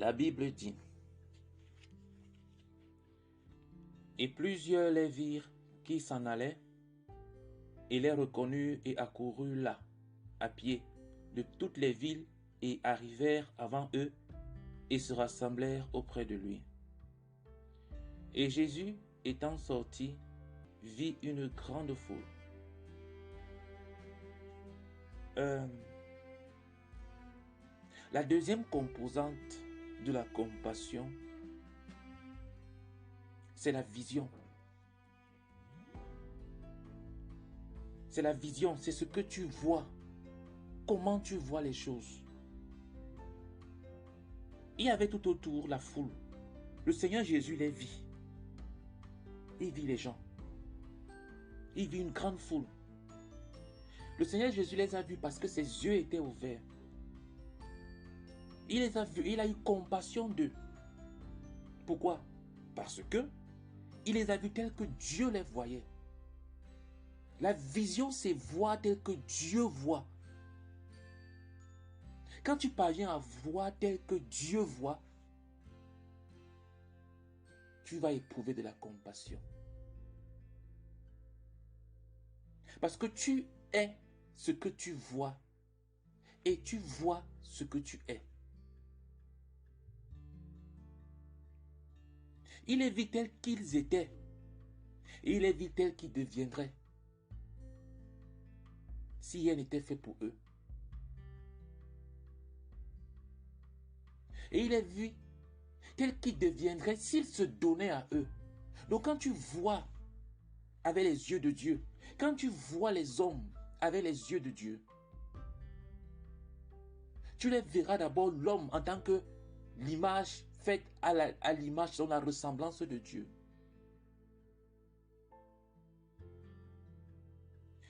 La Bible dit: Et plusieurs les virent qui s'en allaient, et les reconnurent et accoururent là, à pied, de toutes les villes, et arrivèrent avant eux, et se rassemblèrent auprès de lui. Et Jésus, étant sorti, vit une grande foule. La deuxième composante de la compassion, c'est la vision. C'est la vision, c'est ce que tu vois, comment tu vois les choses. Il y avait tout autour la foule. Le Seigneur Jésus les vit. Il vit les gens. Il vit une grande foule. Le Seigneur Jésus les a vus parce que ses yeux étaient ouverts. Il les a vus, il a eu compassion d'eux. Pourquoi? Parce que il les a vus tels que Dieu les voyait. La vision, c'est voir tel que Dieu voit. Quand tu parviens à voir tel que Dieu voit, tu vas éprouver de la compassion. Parce que tu es ce que tu vois et tu vois ce que tu es. Il les vit tels qu'ils étaient et il les vit tels qu'ils deviendraient si rien n'était fait pour eux. Et il les vit tels qu'ils deviendraient s'ils se donnaient à eux. Donc quand tu vois avec les yeux de Dieu, quand tu vois les hommes avec les yeux de Dieu, tu les verras d'abord l'homme en tant que l'image faite à l'image, dans la ressemblance de Dieu.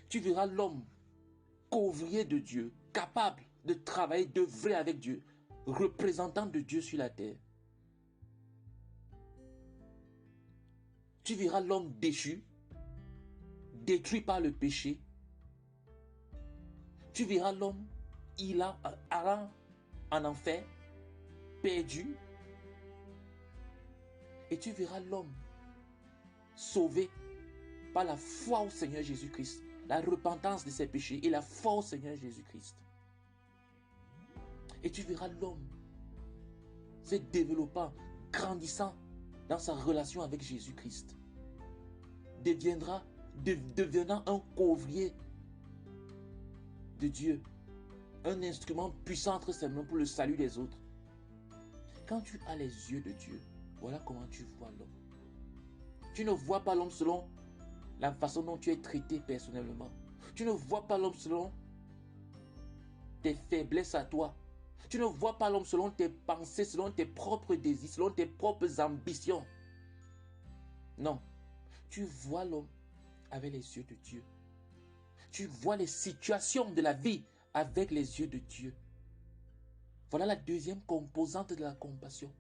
Tu verras l'homme qu'ouvrier de Dieu, capable de travailler, d'œuvrer avec Dieu, représentant de Dieu sur la terre. Tu verras l'homme déchu, détruit par le péché. Tu verras l'homme allant en enfer, perdu. Et tu verras l'homme sauvé par la foi au Seigneur Jésus-Christ, la repentance de ses péchés et la foi au Seigneur Jésus-Christ. Et tu verras l'homme se développant, grandissant dans sa relation avec Jésus-Christ. Devenant un couvrier de Dieu, un instrument puissant entre ses mains pour le salut des autres. Quand tu as les yeux de Dieu, voilà comment tu vois l'homme. Tu ne vois pas l'homme selon la façon dont tu es traité personnellement. Tu ne vois pas l'homme selon tes faiblesses à toi. Tu ne vois pas l'homme selon tes pensées, selon tes propres désirs, selon tes propres ambitions. Non. Tu vois l'homme avec les yeux de Dieu. Tu vois les situations de la vie avec les yeux de Dieu. Voilà la deuxième composante de la compassion.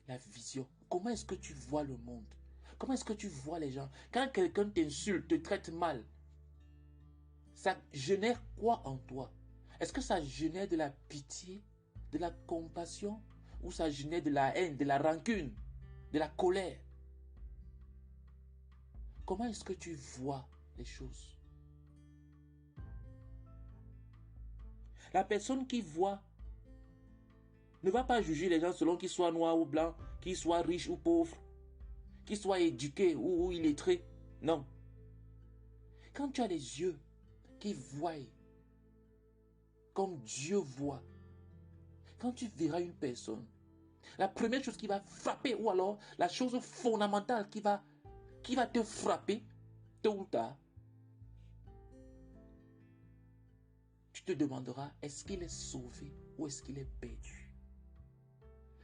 La vision. Comment est-ce que tu vois le monde? Comment est-ce que tu vois les gens? Quand quelqu'un t'insulte, te traite mal, ça génère quoi en toi? Est-ce que ça génère de la pitié, de la compassion, ou ça génère de la haine, de la rancune, de la colère? Comment est-ce que tu vois les choses? La personne qui voit ne va pas juger les gens selon qu'ils soient noirs ou blancs, qu'ils soient riches ou pauvres, qu'ils soient éduqués ou illettrés. Non. Quand tu as les yeux qui voient comme Dieu voit, quand tu verras une personne, la première chose qui va frapper, ou alors la chose fondamentale qui va te frapper, tôt ou tard, tu te demanderas, est-ce qu'il est sauvé ou est-ce qu'il est perdu?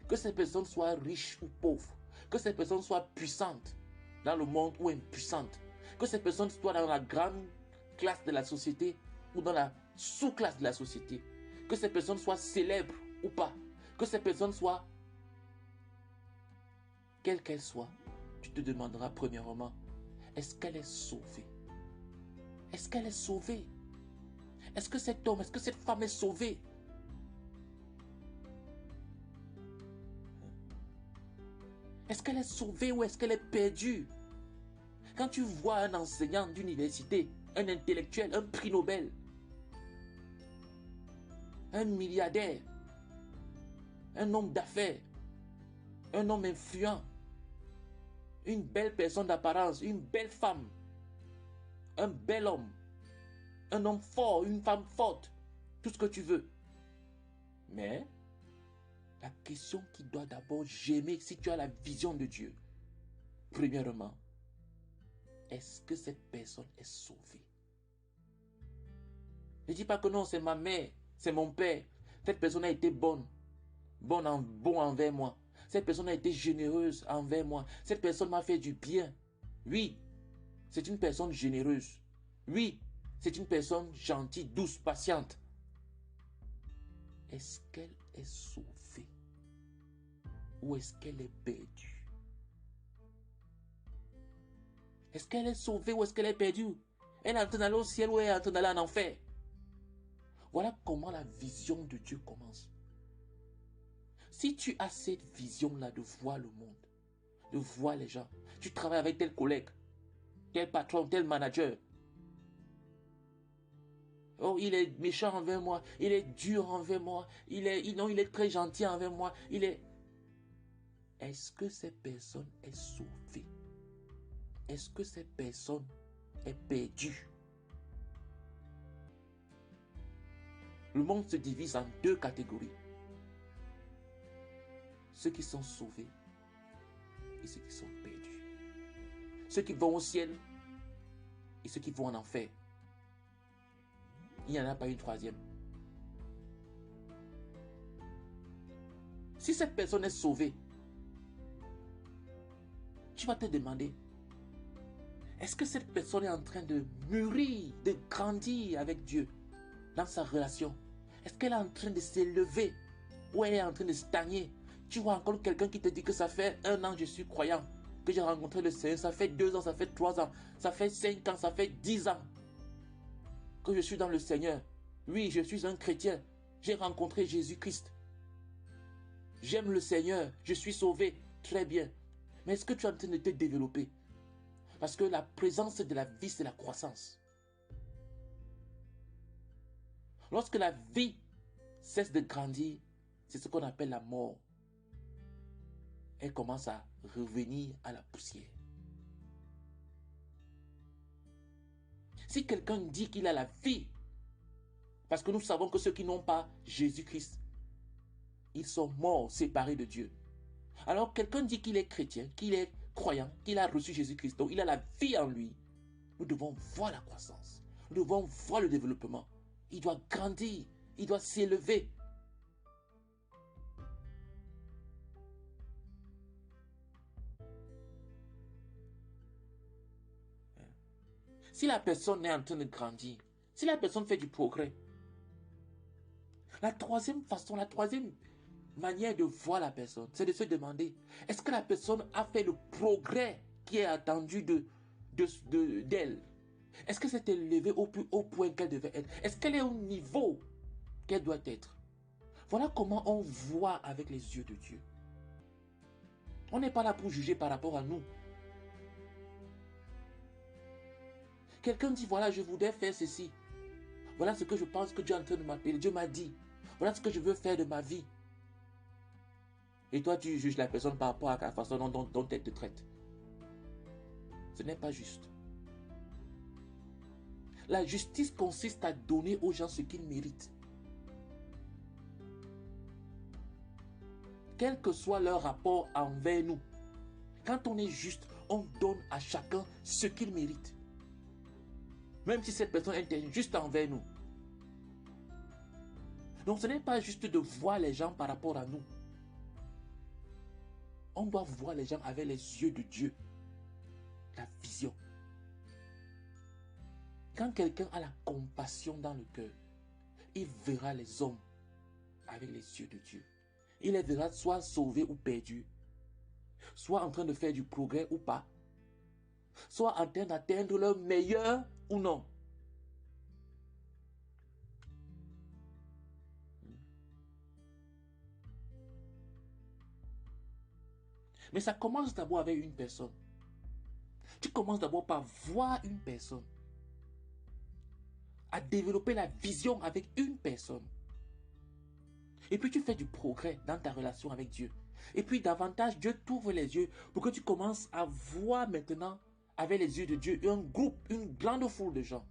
Que cette personne soit riche ou pauvre, que cette personne soit puissante dans le monde ou impuissante, que cette personne soit dans la grande classe de la société ou dans la sous-classe de la société, que cette personne soit célèbre ou pas, que cette personne soit quelle qu'elle soit, tu te demanderas premièrement, est-ce qu'elle est sauvée? Est-ce qu'elle est sauvée? Est-ce que cet homme, est-ce que cette femme est sauvée? qu'elle est sauvée ou est-ce qu'elle est perdue? Quand tu vois un enseignant d'université, un intellectuel, un prix Nobel, un milliardaire, un homme d'affaires, un homme influent, une belle personne d'apparence, une belle femme, un bel homme, un homme fort, une femme forte, tout ce que tu veux. Mais la question qui doit d'abord germer si tu as la vision de Dieu, premièrement, est-ce que cette personne est sauvée? Ne dis pas que non, c'est ma mère, c'est mon père. Cette personne a été bonne, bon envers moi. Cette personne a été généreuse envers moi. Cette personne m'a fait du bien. Oui, c'est une personne généreuse. Oui, c'est une personne gentille, douce, patiente. Est-ce qu'elle est sauvée? Ou est-ce qu'elle est perdue? Est-ce qu'elle est sauvée ou est-ce qu'elle est perdue? Elle est en train d'aller au ciel ou elle est en train d'aller en enfer? Voilà comment la vision de Dieu commence. Si tu as cette vision-là de voir le monde, de voir les gens, tu travailles avec tel collègue, tel patron, tel manager. Oh, il est méchant envers moi, il est dur envers moi, il est très gentil envers moi, Est-ce que cette personne est sauvée? Est-ce que cette personne est perdue? Le monde se divise en deux catégories. Ceux qui sont sauvés et ceux qui sont perdus. Ceux qui vont au ciel et ceux qui vont en enfer. Il n'y en a pas une troisième. Si cette personne est sauvée, tu vas te demander, est-ce que cette personne est en train de mûrir, de grandir avec Dieu dans sa relation? Est-ce qu'elle est en train de s'élever ou elle est en train de stagner? Tu vois encore quelqu'un qui te dit que ça fait 1 an que je suis croyant, que j'ai rencontré le Seigneur, ça fait 2 ans, ça fait 3 ans, ça fait 5 ans, ça fait 10 ans que je suis dans le Seigneur. Oui, je suis un chrétien. J'ai rencontré Jésus-Christ. J'aime le Seigneur. Je suis sauvé. Très bien. Mais est-ce que tu es en train de te développer? Parce que la présence de la vie, c'est la croissance. Lorsque la vie cesse de grandir, c'est ce qu'on appelle la mort. Elle commence à revenir à la poussière. Si quelqu'un dit qu'il a la vie, parce que nous savons que ceux qui n'ont pas Jésus-Christ, ils sont morts, séparés de Dieu. Alors quelqu'un dit qu'il est chrétien, qu'il est croyant, qu'il a reçu Jésus-Christ, donc il a la vie en lui. Nous devons voir la croissance. Nous devons voir le développement. Il doit grandir, il doit s'élever. Si la personne est en train de grandir, si la personne fait du progrès, la troisième façon, la troisième manière de voir la personne, c'est de se demander, est-ce que la personne a fait le progrès qui est attendu d'elle? Est-ce qu'elle s'est élevée au plus haut point qu'elle devait être? Est-ce qu'elle est au niveau qu'elle doit être? Voilà comment on voit avec les yeux de Dieu. On n'est pas là pour juger par rapport à nous. Quelqu'un dit, voilà, je voudrais faire ceci. Voilà ce que je pense que Dieu est en train de m'appeler. Dieu m'a dit, voilà ce que je veux faire de ma vie. Et toi, tu juges la personne par rapport à la façon dont elle te traite. Ce n'est pas juste. La justice consiste à donner aux gens ce qu'ils méritent. Quel que soit leur rapport envers nous. Quand on est juste, on donne à chacun ce qu'il mérite. Même si cette personne est injuste envers nous. Donc ce n'est pas juste de voir les gens par rapport à nous. On doit voir les gens avec les yeux de Dieu. La vision. Quand quelqu'un a la compassion dans le cœur, il verra les hommes avec les yeux de Dieu. Il les verra soit sauvés ou perdus, soit en train de faire du progrès ou pas, soit en train d'atteindre leur meilleur ou non. Mais ça commence d'abord avec une personne. Tu commences d'abord par voir une personne. À développer la vision avec une personne. Et puis tu fais du progrès dans ta relation avec Dieu. Et puis davantage, Dieu t'ouvre les yeux pour que tu commences à voir maintenant avec les yeux de Dieu un groupe, une grande foule de gens.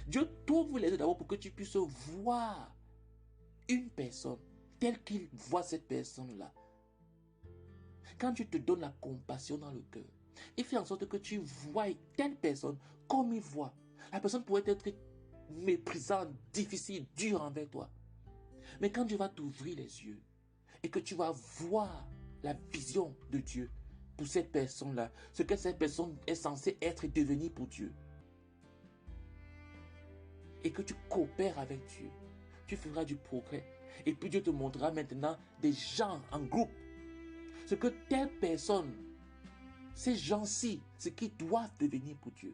Dieu t'ouvre les yeux d'abord pour que tu puisses voir une personne telle qu'il voit cette personne-là. Quand tu te donnes la compassion dans le cœur, il fait en sorte que tu vois telle personne comme il voit. La personne pourrait être méprisante, difficile, dure envers toi. Mais quand tu vas t'ouvrir les yeux et que tu vas voir la vision de Dieu pour cette personne-là, ce que cette personne est censée être et devenir pour Dieu, et que tu coopères avec Dieu, tu feras du progrès. Et puis Dieu te montrera maintenant des gens en groupe. Ce que telle personne, ces gens-ci, ce qu'ils doivent devenir pour Dieu.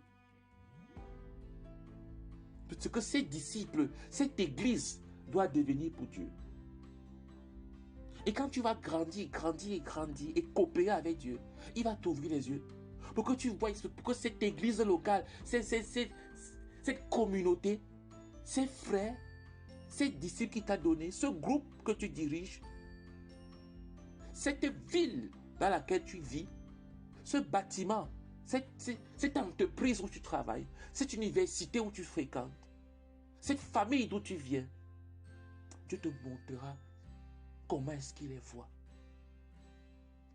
Ce que ces disciples, cette église doit devenir pour Dieu. Et quand tu vas grandir et coopérer avec Dieu, il va t'ouvrir les yeux pour que tu vois, pour que cette église locale, cette communauté, ces frères, ces disciples qui t'a donné, ce groupe que tu diriges, cette ville dans laquelle tu vis, ce bâtiment, cette entreprise où tu travailles, cette université où tu fréquentes, cette famille d'où tu viens, Dieu te montrera comment est-ce qu'il les voit.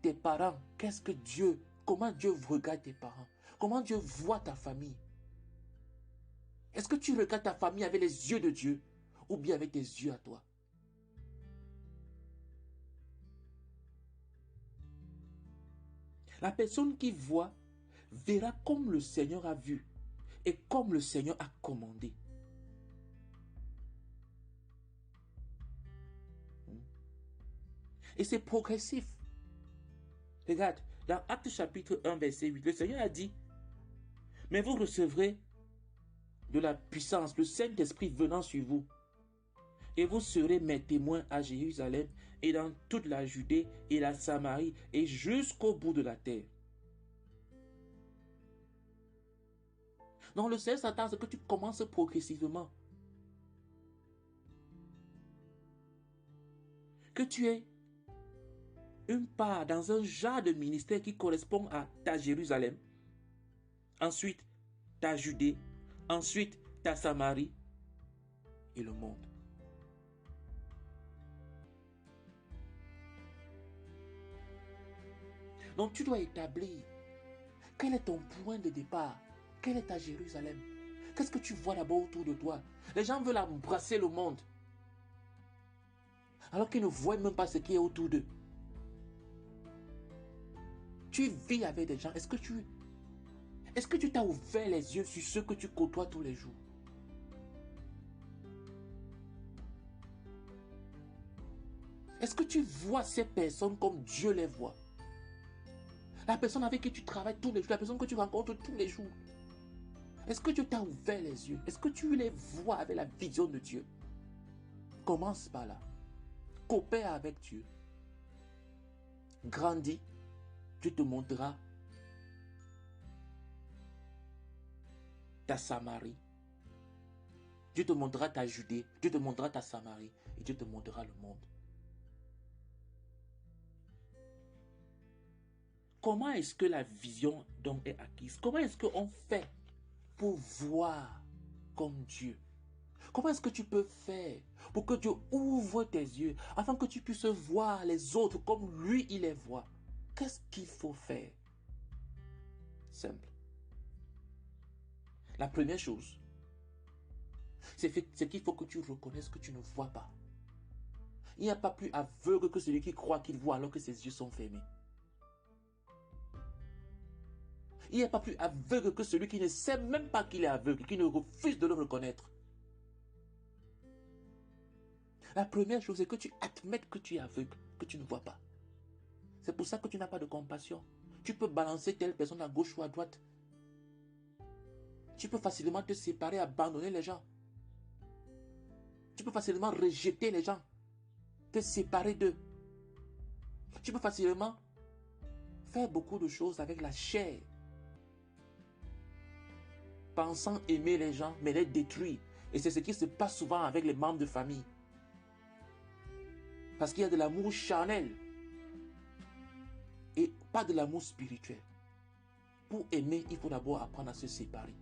Tes parents, qu'est-ce que Dieu, comment Dieu regarde tes parents? Comment Dieu voit ta famille? Est-ce que tu regardes ta famille avec les yeux de Dieu ou bien avec tes yeux à toi? La personne qui voit verra comme le Seigneur a vu et comme le Seigneur a commandé. Et c'est progressif. Regarde, dans Actes chapitre 1, verset 8, le Seigneur a dit, « Mais vous recevrez de la puissance, le Saint-Esprit venant sur vous, et vous serez mes témoins à Jérusalem et dans toute la Judée et la Samarie et jusqu'au bout de la terre. » Donc le Seigneur s'attend à ce que tu commences progressivement. Que tu aies une part dans un genre de ministère qui correspond à ta Jérusalem. Ensuite, ta Judée. Ensuite, ta Samarie et le monde. Donc tu dois établir quel est ton point de départ. Quelle est ta Jérusalem? Qu'est-ce que tu vois d'abord autour de toi? Les gens veulent embrasser le monde, alors qu'ils ne voient même pas ce qui est autour d'eux. Tu vis avec des gens. Est-ce que tu t'as ouvert les yeux sur ceux que tu côtoies tous les jours? Est-ce que tu vois ces personnes comme Dieu les voit? La personne avec qui tu travailles tous les jours, la personne que tu rencontres tous les jours. Est-ce que Dieu t'a ouvert les yeux? Est-ce que tu les vois avec la vision de Dieu? Commence par là. Coopère avec Dieu. Grandis. Dieu te montrera ta Samarie. Dieu te montrera ta Judée. Dieu te montrera ta Samarie. Et Dieu te montrera le monde. Comment est-ce que la vision donc est acquise? Comment est-ce qu'on fait pour voir comme Dieu? Comment est-ce que tu peux faire pour que Dieu ouvre tes yeux afin que tu puisses voir les autres comme lui, il les voit? Qu'est-ce qu'il faut faire? Simple. La première chose, c'est qu'il faut que tu reconnaisses que tu ne vois pas. Il n'y a pas plus aveugle que celui qui croit qu'il voit alors que ses yeux sont fermés. Il n'y a pas plus aveugle que celui qui ne sait même pas qu'il est aveugle, qui ne refuse de le reconnaître. La première chose, c'est que tu admettes que tu es aveugle, que tu ne vois pas. C'est pour ça que tu n'as pas de compassion. Tu peux balancer telle personne à gauche ou à droite. Tu peux facilement te séparer, abandonner les gens. Tu peux facilement rejeter les gens, te séparer d'eux. Tu peux facilement fait beaucoup de choses avec la chair, pensant aimer les gens, mais les détruire. Et c'est ce qui se passe souvent avec les membres de famille. Parce qu'il y a de l'amour charnel et pas de l'amour spirituel. Pour aimer, il faut d'abord apprendre à se séparer.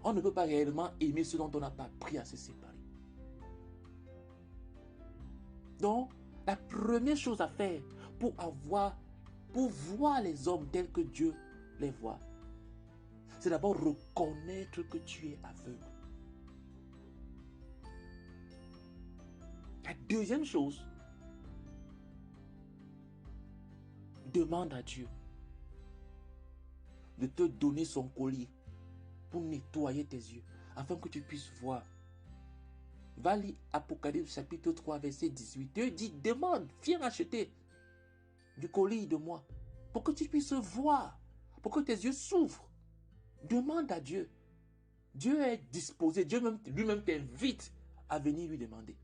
On ne peut pas réellement aimer ce dont on n'a pas appris à se séparer. Donc, la première chose à faire pour voir les hommes tels que Dieu les voit, c'est d'abord reconnaître que tu es aveugle. La deuxième chose, demande à Dieu de te donner son collier pour nettoyer tes yeux, afin que tu puisses voir. Va lire Apocalypse chapitre 3, verset 18. Dieu dit, demande, viens acheter du collier de moi, pour que tu puisses voir, pour que tes yeux s'ouvrent. Demande à Dieu. Dieu est disposé, Dieu lui-même t'invite à venir lui demander.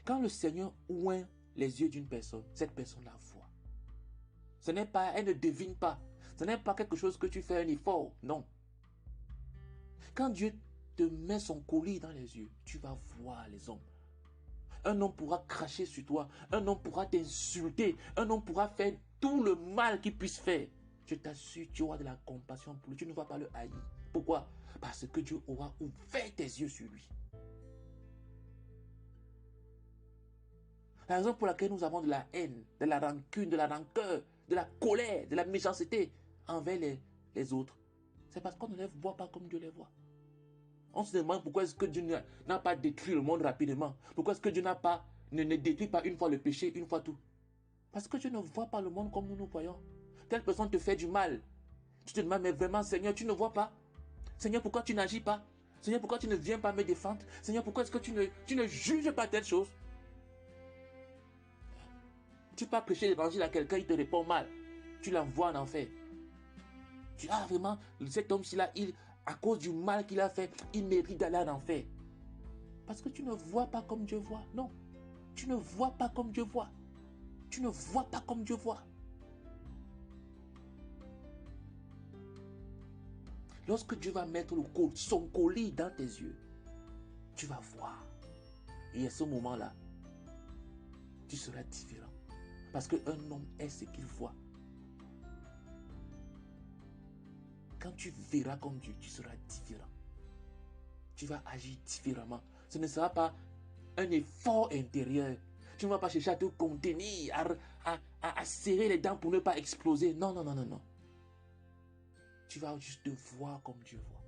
Quand le Seigneur oint les yeux d'une personne, cette personne la voit. Ce n'est pas, elle ne devine pas. Ce n'est pas quelque chose que tu fais un effort, non. Quand Dieu te met son collier dans les yeux, tu vas voir les hommes. Un homme pourra cracher sur toi, un homme pourra t'insulter, un homme pourra faire tout le mal qu'il puisse faire. Je t'assure, tu auras de la compassion pour lui, tu ne vas pas le haïr. Pourquoi? Parce que Dieu aura ouvert tes yeux sur lui. La raison pour laquelle nous avons de la haine, de la rancune, de la rancœur, de la colère, de la méchanceté envers les autres, c'est parce qu'on ne les voit pas comme Dieu les voit. On se demande pourquoi est-ce que Dieu n'a pas détruit le monde rapidement. Pourquoi est-ce que Dieu ne détruit pas une fois le péché, une fois tout. Parce que Dieu ne voit pas le monde comme nous voyons. Telle personne te fait du mal. Tu te demandes, mais vraiment, Seigneur, tu ne vois pas? Seigneur, pourquoi tu n'agis pas? Seigneur, pourquoi tu ne viens pas me défendre? Seigneur, pourquoi est-ce que tu ne juges pas telle chose? Tu peux prêcher l'évangile à quelqu'un, il te répond mal. Tu l'envoies en enfer. Tu dis, ah vraiment, cet homme-ci là, à cause du mal qu'il a fait, il mérite d'aller en enfer. Parce que tu ne vois pas comme Dieu voit. Non. Tu ne vois pas comme Dieu voit. Tu ne vois pas comme Dieu voit. Lorsque Dieu va mettre son collier dans tes yeux, tu vas voir. Et à ce moment-là, tu seras différent. Parce qu'un homme est ce qu'il voit. Quand tu verras comme Dieu, tu seras différent. Tu vas agir différemment. Ce ne sera pas un effort intérieur. Tu ne vas pas chercher à te contenir, à serrer les dents pour ne pas exploser. Non, non, non, non, non. Tu vas juste te voir comme Dieu voit.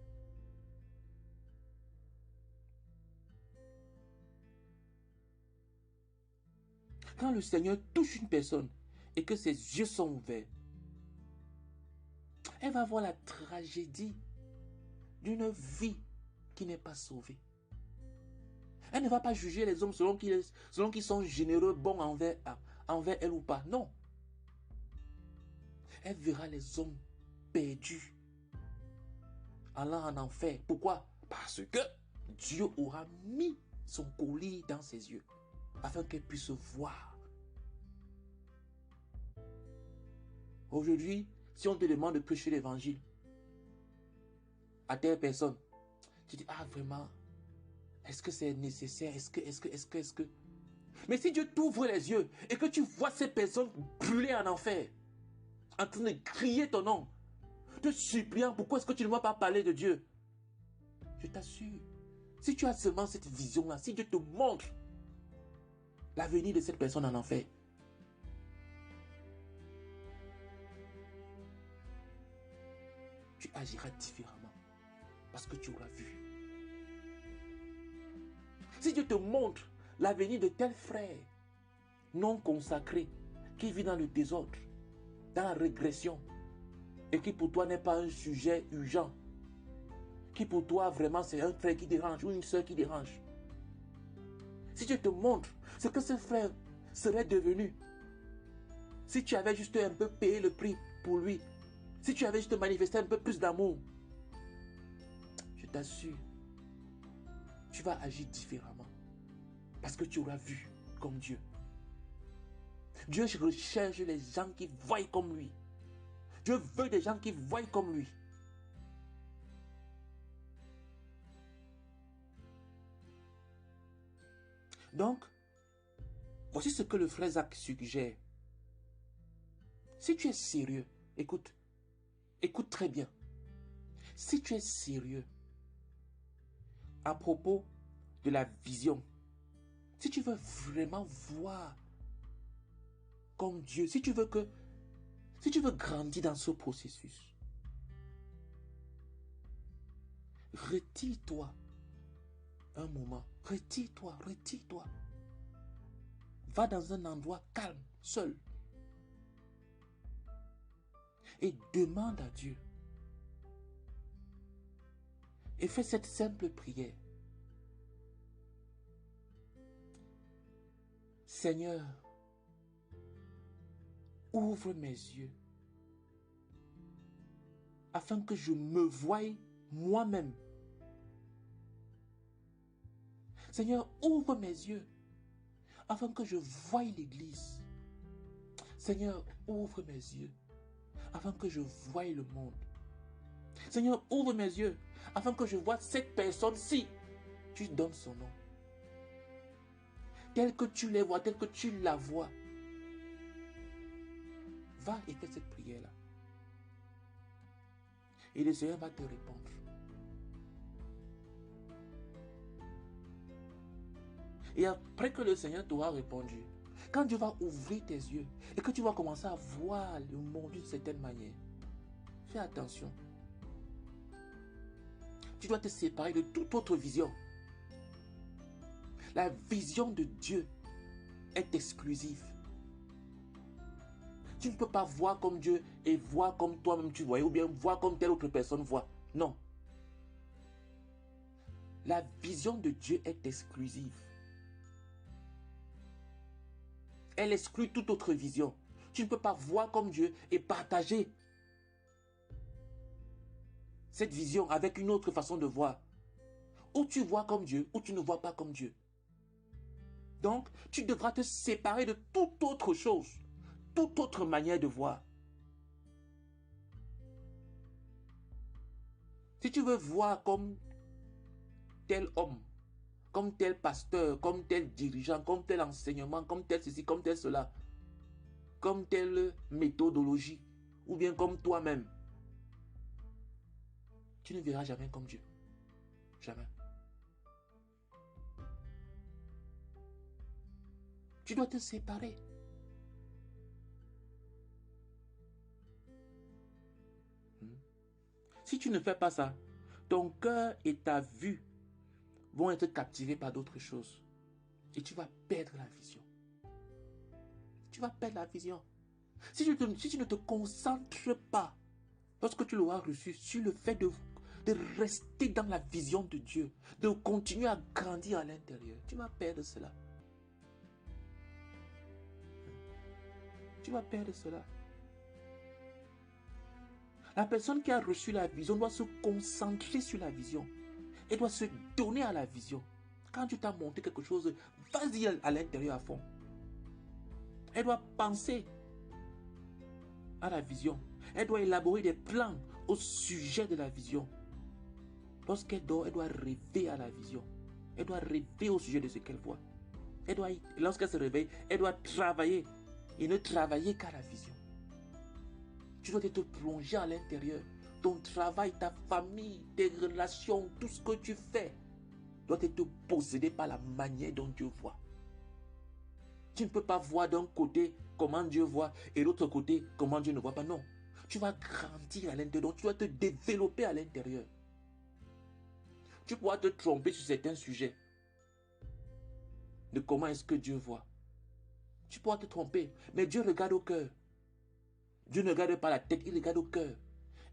Quand le Seigneur touche une personne et que ses yeux sont ouverts, elle va voir la tragédie d'une vie qui n'est pas sauvée. Elle ne va pas juger les hommes selon qu'ils sont généreux, bons envers elle ou pas. Non. Elle verra les hommes perdus, allant en enfer. Pourquoi? Parce que Dieu aura mis son collier dans ses yeux, afin qu'elle puisse voir. Aujourd'hui, si on te demande de prêcher l'évangile à telle personne, tu dis, ah vraiment, est-ce que c'est nécessaire? Est-ce que... Mais si Dieu t'ouvre les yeux et que tu vois ces personnes brûler en enfer, en train de crier ton nom, te suppliant, pourquoi est-ce que tu ne vas pas parler de Dieu? Je t'assure, si tu as seulement cette vision-là, si Dieu te montre l'avenir de cette personne en enfer, tu agiras différemment parce que tu auras vu. Si Dieu te montre l'avenir de tel frère non consacré qui vit dans le désordre, dans la régression, et qui pour toi n'est pas un sujet urgent, qui pour toi vraiment c'est un frère qui dérange ou une soeur qui dérange. Si Dieu te montre ce que ce frère serait devenu, si tu avais juste un peu payé le prix pour lui, si tu avais juste manifesté un peu plus d'amour, je t'assure, tu vas agir différemment. Parce que tu auras vu comme Dieu. Dieu recherche les gens qui voient comme lui. Dieu veut des gens qui voient comme lui. Donc, voici ce que le frère Zach suggère. Si tu es sérieux, écoute très bien. Si tu es sérieux à propos de la vision, si tu veux vraiment voir comme Dieu, si tu veux grandir dans ce processus, retire-toi un moment, retire-toi. Va dans un endroit calme, seul, et demande à Dieu. Et fais cette simple prière. Seigneur, ouvre mes yeux afin que je me voie moi-même. Seigneur, ouvre mes yeux afin que je voie l'Église. Seigneur, ouvre mes yeux afin que je voie le monde. Seigneur, ouvre mes yeux afin que je voie cette personne-ci. Tu donnes son nom. Tel que tu les vois, tel que tu la vois. Va et fais cette prière-là. Et le Seigneur va te répondre. Et après que le Seigneur t'aura répondu, quand Dieu va ouvrir tes yeux et que tu vas commencer à voir le monde d'une certaine manière, fais attention. Tu dois te séparer de toute autre vision. La vision de Dieu est exclusive. Tu ne peux pas voir comme Dieu et voir comme toi-même tu voyais, ou bien voir comme telle autre personne voit. Non. La vision de Dieu est exclusive. Elle exclut toute autre vision. Tu ne peux pas voir comme Dieu et partager cette vision avec une autre façon de voir. Ou tu vois comme Dieu, ou tu ne vois pas comme Dieu. Donc, tu devras te séparer de toute autre chose, toute autre manière de voir. Si tu veux voir comme tel homme, comme tel pasteur, comme tel dirigeant, comme tel enseignement, comme tel ceci, comme tel cela, comme telle méthodologie, ou bien comme toi-même, tu ne verras jamais comme Dieu. Jamais. Tu dois te séparer. Si tu ne fais pas ça, ton cœur et ta vue vont être captivés par d'autres choses. Et tu vas perdre la vision. Tu vas perdre la vision. Si tu ne te concentres pas, lorsque tu l'auras reçu, sur le fait de rester dans la vision de Dieu, de continuer à grandir à l'intérieur, tu vas perdre cela. Tu vas perdre cela. La personne qui a reçu la vision doit se concentrer sur la vision. Elle doit se donner à la vision. Quand tu t'as montré quelque chose, vas-y à l'intérieur à fond. Elle doit penser à la vision. Elle doit élaborer des plans au sujet de la vision. Lorsqu'elle dort, elle doit rêver à la vision. Elle doit rêver au sujet de ce qu'elle voit. Lorsqu'elle se réveille, elle doit travailler et ne travailler qu'à la vision. Tu dois te plonger à l'intérieur. Ton travail, ta famille, tes relations, tout ce que tu fais doit être possédé par la manière dont Dieu voit. Tu ne peux pas voir d'un côté comment Dieu voit et de l'autre côté comment Dieu ne voit pas. Non. Tu vas grandir à l'intérieur. Donc tu dois te développer à l'intérieur. Tu pourras te tromper sur certains sujets de comment est-ce que Dieu voit. Tu pourras te tromper, mais Dieu regarde au cœur. Dieu ne regarde pas la tête, il regarde au cœur.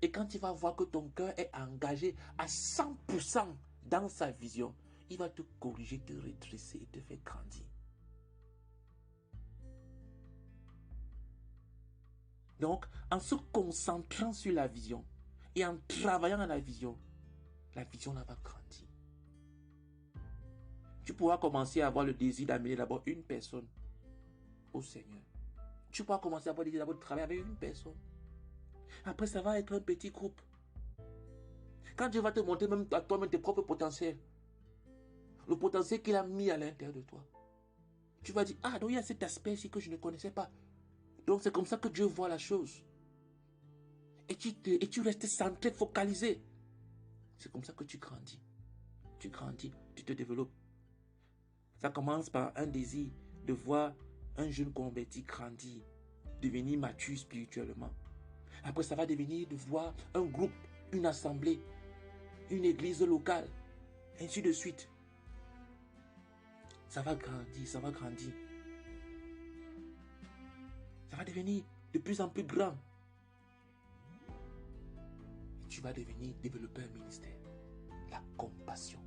Et quand il va voir que ton cœur est engagé à 100% dans sa vision, il va te corriger, te redresser et te faire grandir. Donc, en se concentrant sur la vision et en travaillant à la vision là va grandir. Tu pourras commencer à avoir le désir d'amener d'abord une personne au Seigneur. Tu peux commencer à d'abord travailler avec une personne. Après, ça va être un petit groupe. Quand Dieu va te montrer même à toi-même tes propres potentiels, le potentiel qu'il a mis à l'intérieur de toi, tu vas dire, ah, donc il y a cet aspect-ci que je ne connaissais pas. Donc c'est comme ça que Dieu voit la chose. Et tu restes centré, focalisé. C'est comme ça que tu grandis. Tu grandis, tu te développes. Ça commence par un désir de voir un jeune converti grandir, devenir mature spirituellement. Après, ça va devenir de voir un groupe, une assemblée, une église locale, ainsi de suite. Ça va grandir, ça va grandir. Ça va devenir de plus en plus grand. Et tu vas devenir développeur ministère. La compassion.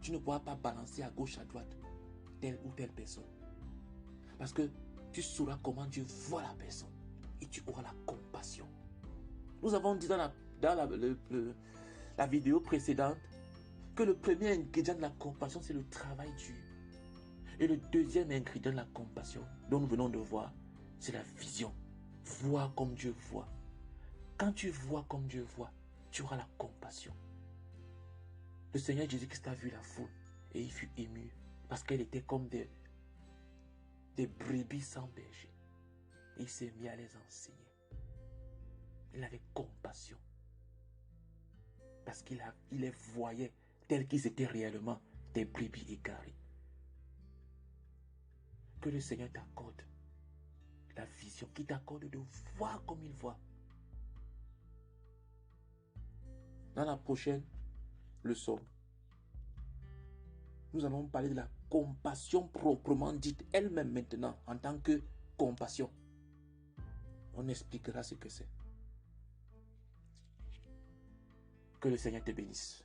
Tu ne pourras pas balancer à gauche, à droite, telle ou telle personne. Parce que tu sauras comment Dieu voit la personne. Et tu auras la compassion. Nous avons dit dans la vidéo précédente que le premier ingrédient de la compassion, c'est le travail dur. Et le deuxième ingrédient de la compassion, dont nous venons de voir, c'est la vision. Voir comme Dieu voit. Quand tu vois comme Dieu voit, tu auras la compassion. Le Seigneur Jésus-Christ a vu la foule et il fut ému parce qu'elle était comme des brebis sans berger. Il s'est mis à les enseigner. Il avait compassion parce qu'il les voyait tels qu'ils étaient réellement, des brebis égarées. Que le Seigneur t'accorde la vision, qu'il t'accorde de voir comme il voit. Dans la prochaine leçon, nous allons parler de la compassion proprement dite, elle-même maintenant, en tant que compassion. On expliquera ce que c'est. Que le Seigneur te bénisse.